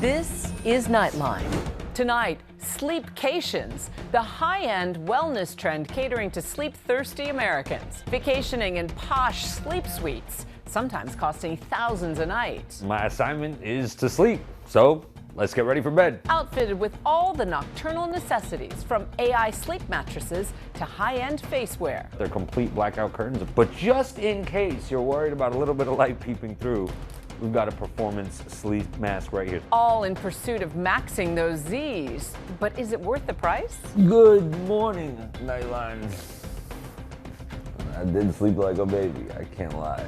This is Nightline. Tonight, Sleepcations, the high-end wellness trend catering to sleep-thirsty Americans. Vacationing in posh sleep suites, sometimes costing thousands a night. My assignment is to sleep, so let's get ready for bed. Outfitted with all the nocturnal necessities, from AI sleep mattresses to high-end facewear. They're complete blackout curtains, but just in case you're worried about a little bit of light peeping through, we've got a performance sleep mask right here. All in pursuit of maxing those Z's. But is it worth the price? Good morning, Nightline. I did sleep like a baby, I can't lie.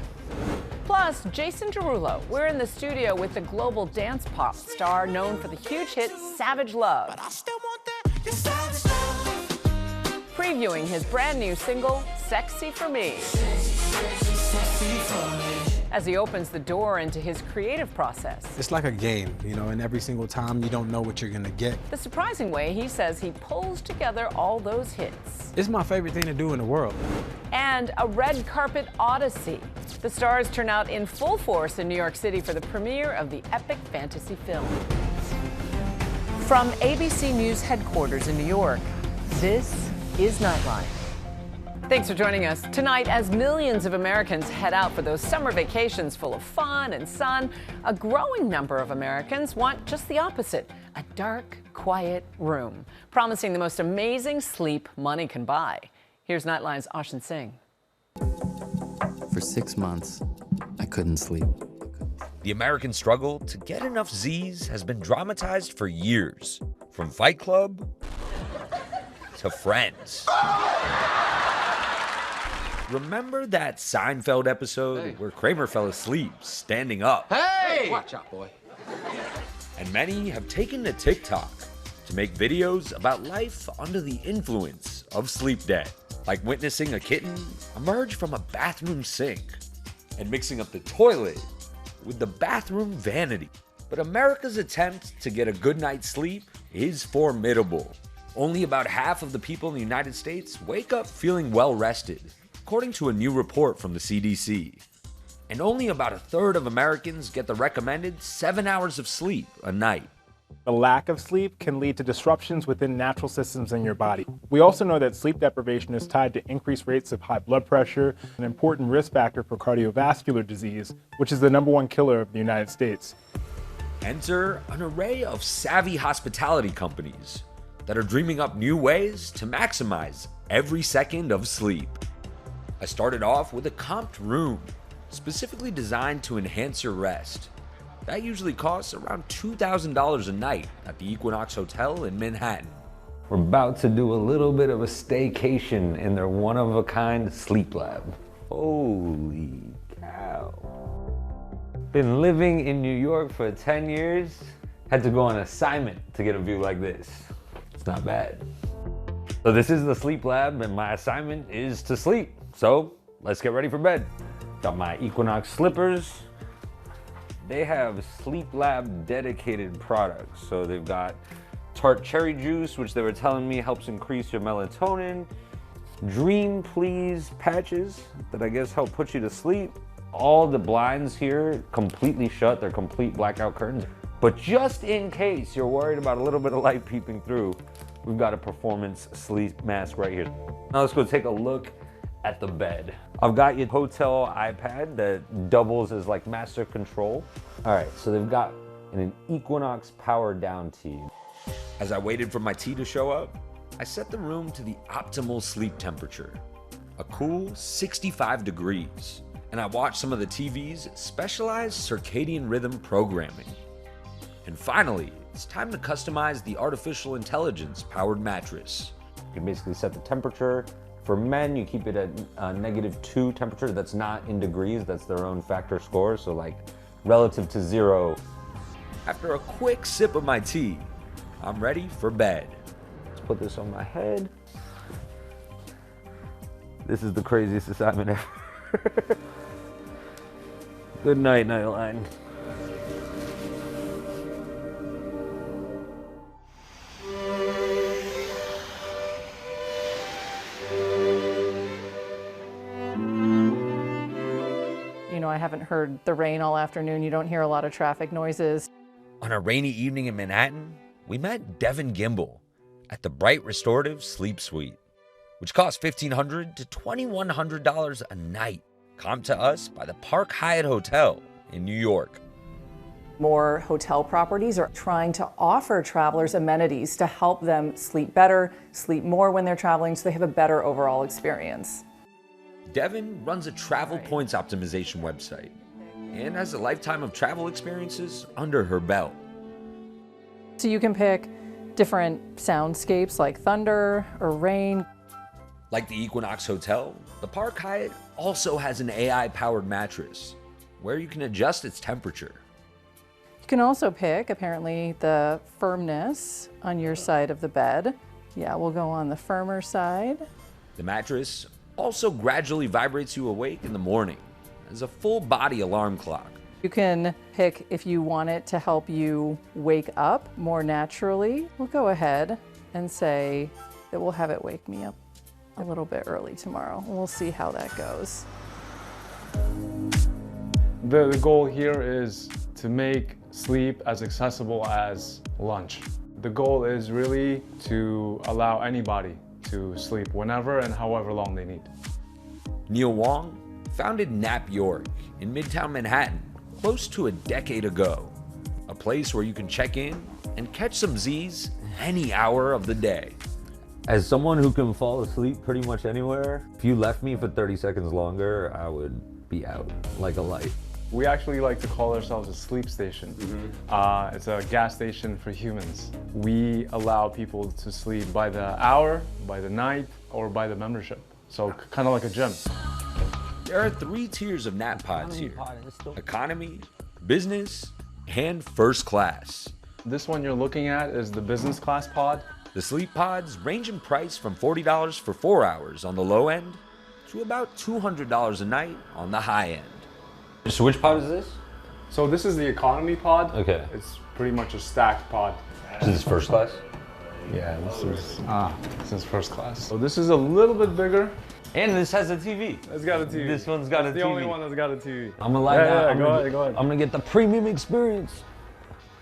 Plus, Jason Deurlo. We're in the studio with the global dance pop star known for the huge hit Savage Love. But I still want that, your savage love. Previewing his brand new single, Sexy for Me. As he opens the door into his creative process. It's like a game, and every single time you don't know what you're gonna get. The surprising way he says he pulls together all those hits. It's my favorite thing to do in the world. And a red carpet odyssey. The stars turn out in full force in New York City for the premiere of the epic fantasy film. From ABC News headquarters in New York, this is Nightline. Thanks for joining us tonight. As millions of Americans head out for those summer vacations full of fun and sun, a growing number of Americans want just the opposite, a dark, quiet room, promising the most amazing sleep money can buy. Here's Nightline's Ashin Singh. For 6 months, I couldn't sleep. The American struggle to get enough Z's has been dramatized for years, from Fight Club to Friends. Remember that Seinfeld episode where Kramer fell asleep standing up? Hey! Watch out, boy. And many have taken to TikTok to make videos about life under the influence of sleep debt, like witnessing a kitten emerge from a bathroom sink and mixing up the toilet with the bathroom vanity. But America's attempt to get a good night's sleep is formidable. Only about half of the people in the United States wake up feeling well rested, according to a new report from the CDC. And only about a third of Americans get the recommended 7 hours of sleep a night. A lack of sleep can lead to disruptions within natural systems in your body. We also know that sleep deprivation is tied to increased rates of high blood pressure, an important risk factor for cardiovascular disease, which is the #1 killer of the United States. Enter an array of savvy hospitality companies that are dreaming up new ways to maximize every second of sleep. I started off with a comped room, specifically designed to enhance your rest. That usually costs around $2,000 a night at the Equinox Hotel in Manhattan. We're about to do a little bit of a staycation in their one-of-a-kind sleep lab. Holy cow. Been living in New York for 10 years, had to go on assignment to get a view like this. It's not bad. So this is the sleep lab and my assignment is to sleep. So let's get ready for bed. Got my Equinox slippers. They have Sleep Lab dedicated products. So they've got tart cherry juice, which they were telling me helps increase your melatonin. Dream Please patches that I guess help put you to sleep. All the blinds here completely shut. They're complete blackout curtains. But just in case you're worried about a little bit of light peeping through, we've got a performance sleep mask right here. Now let's go take a look at the bed. I've got your hotel iPad that doubles as like master control. All right, so they've got an Equinox power down tea. As I waited for my tea to show up, I set the room to the optimal sleep temperature, a cool 65 degrees, and I watched some of the TV's specialized circadian rhythm programming. And finally, it's time to customize the artificial intelligence powered mattress. You can basically set the temperature. For men, you keep it at -2 temperature. That's not in degrees, that's their own factor score. So like relative to 0. After a quick sip of my tea, I'm ready for bed. Let's put this on my head. This is the craziest assignment ever. Good night, Nightline. I haven't heard the rain all afternoon. You don't hear a lot of traffic noises. On a rainy evening in Manhattan, we met Devin Gimbel at the Bright Restorative Sleep Suite, which costs $1,500 to $2,100 a night, comped to us by the Park Hyatt Hotel in New York. More hotel properties are trying to offer travelers amenities to help them sleep better, sleep more when they're traveling, so they have a better overall experience. Devin runs a travel points optimization website and has a lifetime of travel experiences under her belt. So you can pick different soundscapes like thunder or rain. Like the Equinox Hotel, the Park Hyatt also has an AI-powered mattress where you can adjust its temperature. You can also pick, apparently, the firmness on your side of the bed. Yeah, we'll go on the firmer side. The mattress also gradually vibrates you awake in the morning as a full-body alarm clock. You can pick if you want it to help you wake up more naturally. We'll go ahead and say that we'll have it wake me up a little bit early tomorrow. We'll see how that goes. The goal here is to make sleep as accessible as lunch. The goal is really to allow anybody to sleep whenever and however long they need. Neil Wong founded Nap York in Midtown Manhattan close to a decade ago, a place where you can check in and catch some Z's any hour of the day. As someone who can fall asleep pretty much anywhere, if you left me for 30 seconds longer, I would be out like a light. We actually like to call ourselves a sleep station. It's a gas station for humans. We allow people to sleep by the hour, by the night, or by the membership. So kind of like a gym. There are 3 tiers of nap pods here: economy, business, and first class. This one you're looking at is the business class pod. The sleep pods range in price from $40 for 4 hours on the low end to about $200 a night on the high end. So which pod is this? So this is the economy pod. Okay. It's pretty much a stacked pod. Is this first class? Yeah, this is first class. So this is a little bit bigger. And this has a TV. It's got a TV. This one's got a TV. The only one that's got a TV. I'm gonna lie down. Go ahead. I'm gonna get the premium experience.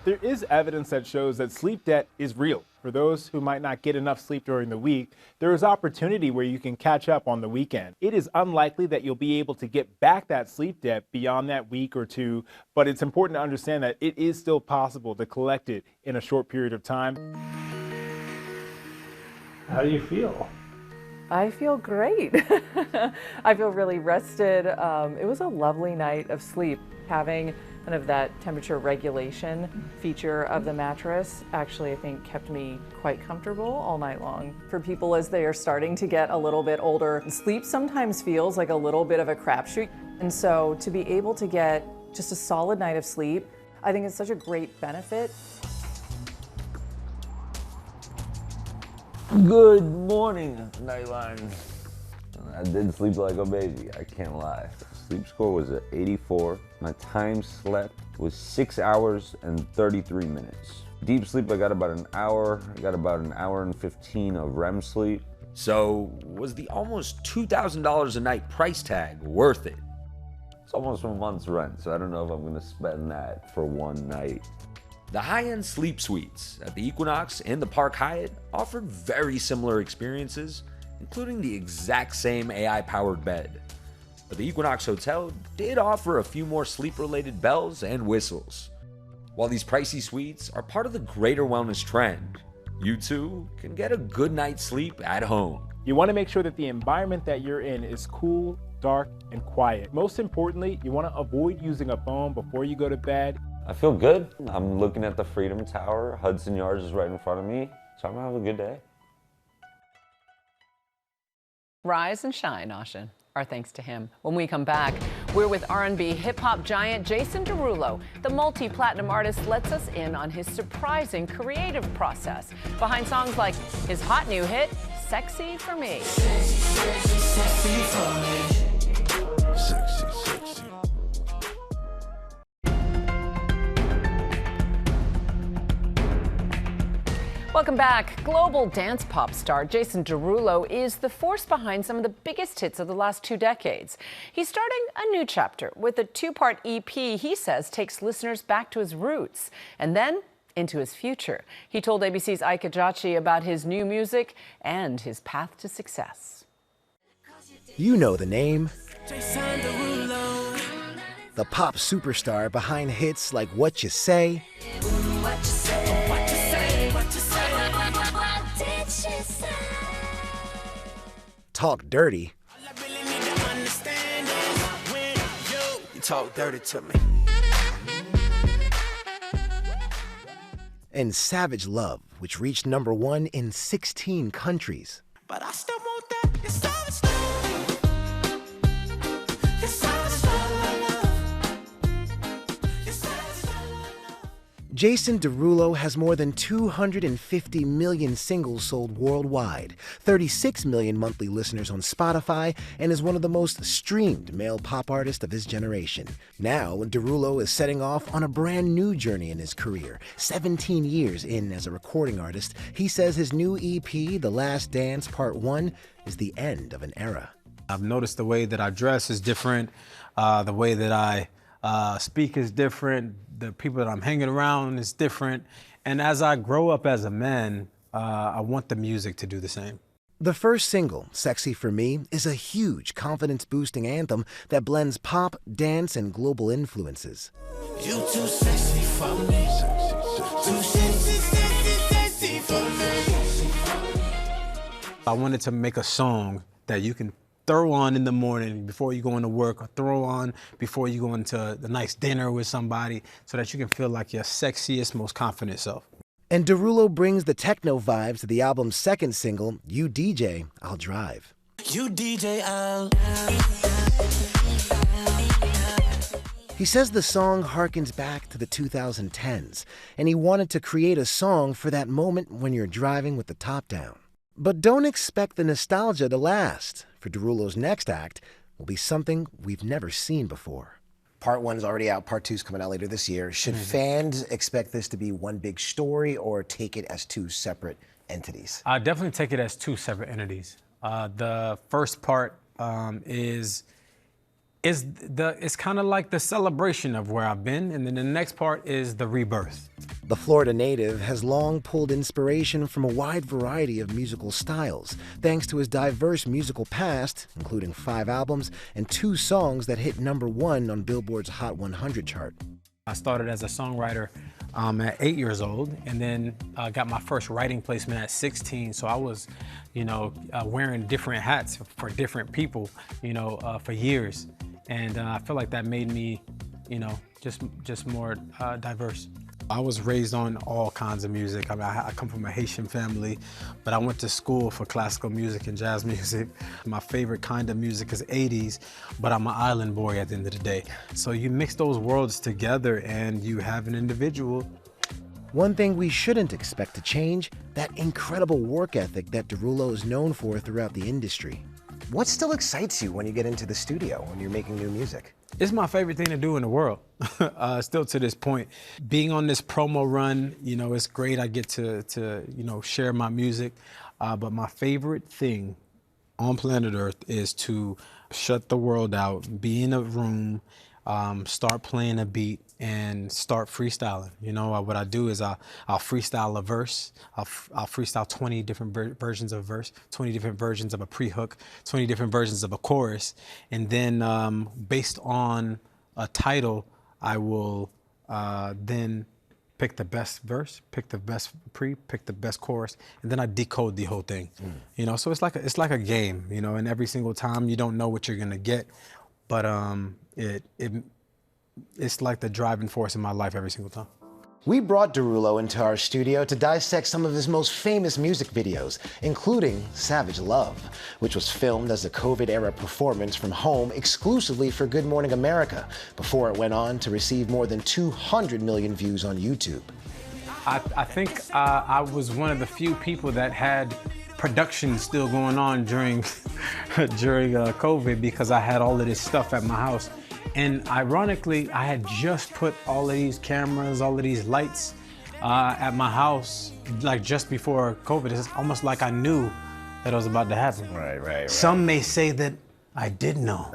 There is evidence that shows that sleep debt is real. For those who might not get enough sleep during the week, there is opportunity where you can catch up on the weekend. It is unlikely that you'll be able to get back that sleep debt beyond that week or two, but it's important to understand that it is still possible to collect it in a short period of time. How do you feel? I feel great. I feel really rested. It was a lovely night of sleep. Having kind of that temperature regulation feature of the mattress actually, I think, kept me quite comfortable all night long. For people as they are starting to get a little bit older, sleep sometimes feels like a little bit of a crapshoot. And so to be able to get just a solid night of sleep, I think it's such a great benefit. Good morning, Nightline. I did sleep like a baby, I can't lie. Sleep score was at 84. My time slept was 6 hours and 33 minutes. Deep sleep, I got about an hour. I got about an hour and 15 of REM sleep. So, was the almost $2,000 a night price tag worth it? It's almost a month's rent, so I don't know if I'm gonna spend that for one night. The high-end sleep suites at the Equinox and the Park Hyatt offered very similar experiences, including the exact same AI-powered bed. But the Equinox Hotel did offer a few more sleep-related bells and whistles. While these pricey suites are part of the greater wellness trend, you too can get a good night's sleep at home. You want to make sure that the environment that you're in is cool, dark, and quiet. Most importantly, you want to avoid using a phone before you go to bed. I feel good. I'm looking at the Freedom Tower. Hudson Yards is right in front of me, so I'm gonna have a good day. Rise and shine, Austin. Our thanks to him. When we come back, we're with R&B hip-hop giant Jason Deurlo. The multi-platinum artist lets us in on his surprising creative process behind songs like his hot new hit, Sexy for Me. Sexy for me. Sexy. Welcome back. Global dance pop star Jason Derulo is the force behind some of the biggest hits of the last 2 decades. He's starting a new chapter with a 2-part EP he says takes listeners back to his roots and then into his future. He told ABC's Ike Ejiochi about his new music and his path to success. You know the name. The pop superstar behind hits like What You Say, Talk Dirty, Talk dirty to me. and Savage Love, which reached #1 in 16 countries. But I still want that. It's savage love. It's savage love. It's savage love. Jason Derulo has more than 250 million singles sold worldwide, 36 million monthly listeners on Spotify, and is one of the most streamed male pop artists of his generation. Now, Derulo is setting off on a brand new journey in his career. 17 years in as a recording artist, he says his new EP, The Last Dance Part 1, is the end of an era. I've noticed the way that I dress is different, the way that I speak is different, the people that I'm hanging around is different, and as I grow up as a man, I want the music to do the same. The first single, Sexy For Me, is a huge confidence-boosting anthem that blends pop, dance, and global influences. You too sexy for me. Too sexy, sexy, sexy for me. I wanted to make a song that you can throw on in the morning before you go into work, or throw on before you go into the nice dinner with somebody, so that you can feel like your sexiest, most confident self. And Derulo brings the techno vibes to the album's second single, You DJ, I'll Drive. You DJ, I'll. He says the song harkens back to the 2010s, and he wanted to create a song for that moment when you're driving with the top down. But don't expect the nostalgia to last, for Derulo's next act will be something we've never seen before. Part 1 is already out, Part 2 is coming out later this year. Should fans expect this to be one big story or take it as 2 separate entities? I definitely take it as 2 separate entities. The first part it's kind of like the celebration of where I've been, and then the next part is the rebirth. The Florida native has long pulled inspiration from a wide variety of musical styles, thanks to his diverse musical past, including 5 albums and 2 songs that hit #1 on Billboard's Hot 100 chart. I started as a songwriter at 8 years old, and then got my first writing placement at 16. So I was, wearing different hats for different people, for years. And I feel like that made me, just more diverse. I was raised on all kinds of music. I mean, I come from a Haitian family, but I went to school for classical music and jazz music. My favorite kind of music is 80s, but I'm an island boy at the end of the day. So you mix those worlds together and you have an individual. One thing we shouldn't expect to change, that incredible work ethic that Derulo is known for throughout the industry. What still excites you when you get into the studio, when you're making new music? It's my favorite thing to do in the world, still to this point. Being on this promo run, it's great. I get to share my music. But my favorite thing on planet Earth is to shut the world out, be in a room, start playing a beat, and start freestyling. What I do is I'll freestyle a verse. I'll freestyle 20 different versions of a verse, 20 different versions of a pre-hook, 20 different versions of a chorus. And then based on a title, I will then pick the best verse, pick the best pick the best chorus, and then I decode the whole thing. So it's like a game, and every single time you don't know what you're gonna get, but it's like the driving force in my life every single time. We brought Derulo into our studio to dissect some of his most famous music videos, including Savage Love, which was filmed as a COVID-era performance from home exclusively for Good Morning America, before it went on to receive more than 200 million views on YouTube. I think I was one of the few people that had production still going on during COVID, because I had all of this stuff at my house. And ironically, I had just put all of these cameras, all of these lights at my house, like just before COVID. It's almost like I knew that it was about to happen. Right. Some may say that I did know.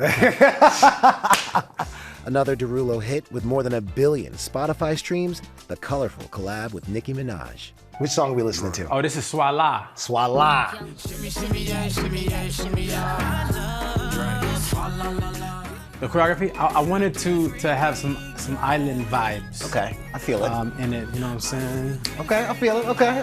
Another Deurlo hit with more than 1 billion Spotify streams, the colorful collab with Nicki Minaj. Which song are we listening to? Oh, this is Swala. Swala. The choreography, I wanted to have some island vibes. Okay, I feel it. In it, you know what I'm saying? Okay, I feel it. Okay.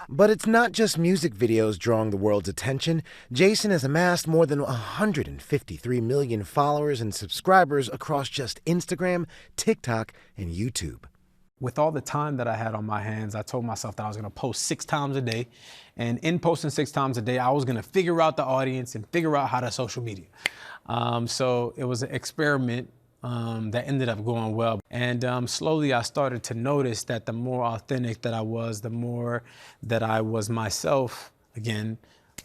But it's not just music videos drawing the world's attention. Jason has amassed more than 153 million followers and subscribers across just Instagram, TikTok, and YouTube. With all the time that I had on my hands, I told myself that I was gonna post 6 times a day. And in posting 6 times a day, I was gonna figure out the audience and figure out how to social media. So it was an experiment that ended up going well. And slowly I started to notice that the more authentic that I was, the more that I was myself again,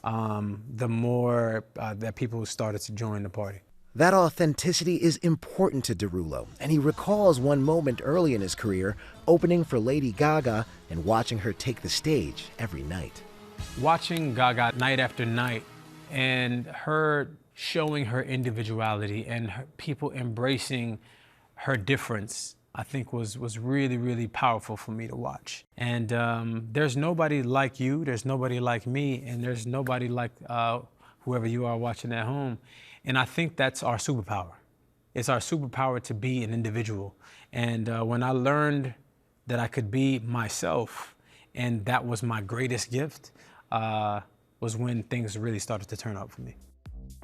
the more that people started to join the party. That authenticity is important to Deurlo, and he recalls one moment early in his career opening for Lady Gaga and watching her take the stage every night. Watching Gaga night after night and her showing her individuality and people embracing her difference, I think was really, really powerful for me to watch. And there's nobody like you, there's nobody like me, and there's nobody like whoever you are watching at home. And I think that's our superpower. It's our superpower to be an individual. And when I learned that I could be myself, and that was my greatest gift, was when things really started to turn out for me.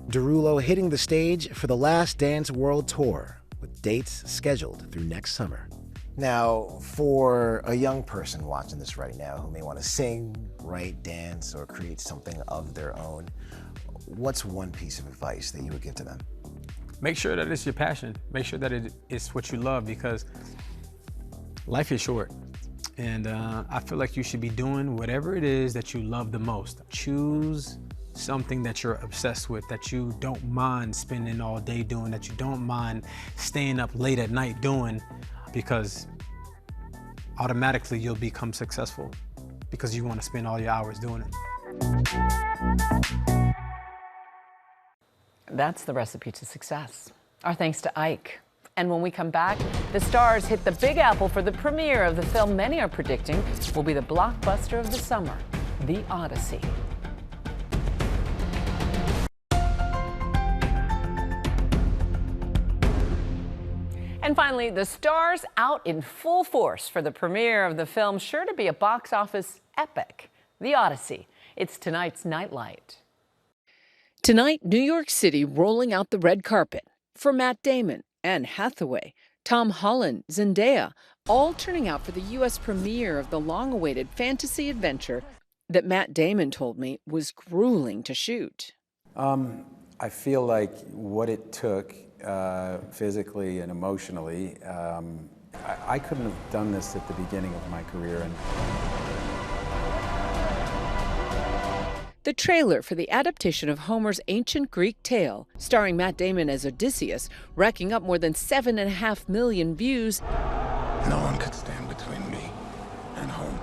Deurlo hitting the stage for the Last Dance World Tour, with dates scheduled through next summer. Now, for a young person watching this right now who may want to sing, write, dance, or create something of their own, what's one piece of advice that you would give to them? Make sure that it's your passion. Make sure that it's what you love, because life is short. And I feel like you should be doing whatever it is that you love the most. Choose something that you're obsessed with, that you don't mind spending all day doing, that you don't mind staying up late at night doing, because automatically you'll become successful because you want to spend all your hours doing it. That's the recipe to success. Our thanks to Ike. And when we come back, the stars hit the Big Apple for the premiere of the film many are predicting will be the blockbuster of the summer, The Odyssey. And finally, the stars out in full force for the premiere of the film sure to be a box office epic, The Odyssey. It's tonight's Nightlight. Tonight, New York City rolling out the red carpet for Matt Damon, Anne Hathaway, Tom Holland, Zendaya, all turning out for the U.S. premiere of the long-awaited fantasy adventure that Matt Damon told me was grueling to shoot. I feel like what it took physically and emotionally, I couldn't have done this at the beginning of my career. The trailer for the adaptation of Homer's ancient Greek tale, starring Matt Damon as Odysseus, racking up more than 7.5 million views. No one could stand between me and home.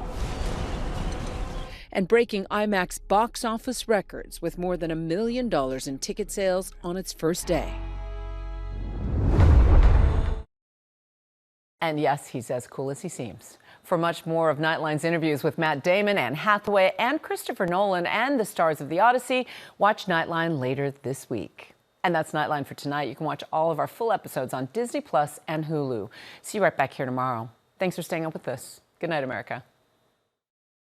And breaking IMAX box office records with more than $1 million in ticket sales on its first day. And yes, he's as cool as he seems. For much more of Nightline's interviews with Matt Damon, Anne Hathaway, and Christopher Nolan, and the stars of The Odyssey, watch Nightline later this week. And that's Nightline for tonight. You can watch all of our full episodes on Disney Plus and Hulu. See you right back here tomorrow. Thanks for staying up with us. Good night, America.